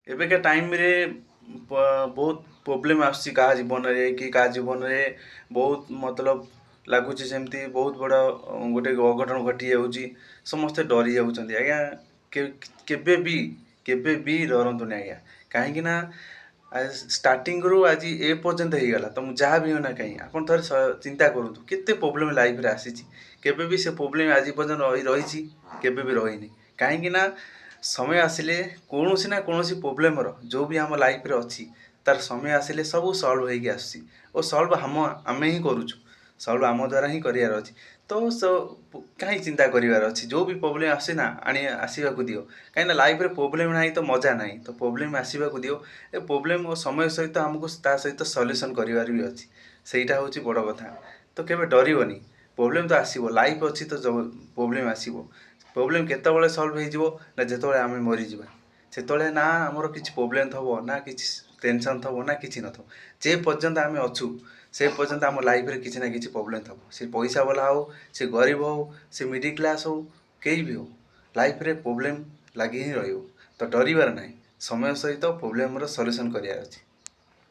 एबेका time रे बहुत problem आସୁଛି କାହା ଜୀବନରେ କି କାହା ଜୀବନରେ ବହୁତ मतलब ଲାଗୁଛି ସେମିତି ବହୁତ ବଡ଼ ଗୋଟେ ଅଘଟଣ ଘଟି ଯାଉଛି ସମସ୍ତେ ଡରି ଯାଉଛନ୍ତି ଆଜ୍ଞା। କେବେ ବି ଡରନ୍ତୁନି ଆଜ୍ଞା। କାହିଁକି ନା ଷ୍ଟାର୍ଟିଂରୁ ଆଜି ଏ ପର୍ଯ୍ୟନ୍ତ ହେଇଗଲା ତ ମୁଁ ଯାହା ବି ହେଉନା କାହିଁ ଆପଣ ଥରେ ଚିନ୍ତା କରନ୍ତୁ କେତେ ପ୍ରୋବ୍ଲେମ୍ ଲାଇଫରେ ଆସିଛି। କେବେ ବି ସେ ପ୍ରୋବ୍ଲେମ୍ ଆଜି ପର୍ଯ୍ୟନ୍ତ ରହିଛି କେବେ ବି ରହିନି। କାହିଁକି ନା ସମୟ ଆସିଲେ କୌଣସି ନା କୌଣସି ପ୍ରୋବ୍ଲେମର ଯେଉଁ ବି ଆମ ଲାଇଫରେ ଅଛି ତାର ସମୟ ଆସିଲେ ସବୁ ସଲ୍ଭ ହେଇକି ଆସୁଛି ଓ ସଲ୍ଭ ଆମେ ହିଁ କରୁଛୁ। ସଲ୍ଭ ଆମ ଦ୍ୱାରା ହିଁ କରିବାର ଅଛି। ତ କାହିଁ ଚିନ୍ତା କରିବାର ଅଛି ଯେଉଁ ବି ପ୍ରୋବ୍ଲେମ୍ ଆସେ ନା ଆସିବାକୁ ଦିଅ। କାହିଁକିନା ଲାଇଫରେ ପ୍ରୋବ୍ଲେମ୍ ନାହିଁ ତ ମଜା ନାହିଁ। ତ ପ୍ରୋବ୍ଲେମ୍ ଆସିବାକୁ ଦିଅ। ଏ ପ୍ରୋବ୍ଲେମ୍ ଓ ସମୟ ସହିତ ଆମକୁ ତା ସହିତ ସଲ୍ୟୁସନ୍ କରିବାର ବି ଅଛି। ସେଇଟା ହେଉଛି ବଡ଼ କଥା। ତ କେବେ ଡରିବନି। ପ୍ରୋବ୍ଲେମ୍ ତ ଆସିବ, ଲାଇଫ୍ ଅଛି ତ ପ୍ରୋବ୍ଲେମ୍ ଆସିବ। ପ୍ରୋବ୍ଲେମ୍ କେତେବେଳେ ସଲ୍ଭ ହେଇଯିବ ନା ଯେତେବେଳେ ଆମେ ମରିଯିବା। ସେତେବେଳେ ନା ଆମର କିଛି ପ୍ରୋବ୍ଲେମ୍ ଥିବ ନା କିଛି ଟେନସନ୍ ଥିବ ନା କିଛି ନଥିବ। ଯେ ପର୍ଯ୍ୟନ୍ତ ଆମେ ଅଛୁ ସେ ପର୍ଯ୍ୟନ୍ତ ଆମ ଲାଇଫରେ କିଛି ନା କିଛି ପ୍ରୋବ୍ଲେମ୍ ଥିବ। ସେ ପଇସା ବାଲା ହଉ, ସେ ଗରିବ ହଉ, ସେ ମିଡ଼ିଲ୍ କ୍ଲାସ୍ ହଉ, କେହି ବି ହଉ, ଲାଇଫରେ ପ୍ରୋବ୍ଲେମ୍ ଲାଗି ହିଁ ରହିବ। ତ ଡରିବାର ନାହିଁ। ସମୟ ସହିତ ପ୍ରୋବ୍ଲେମର ସଲ୍ୟୁସନ୍ କରିବାର ଅଛି।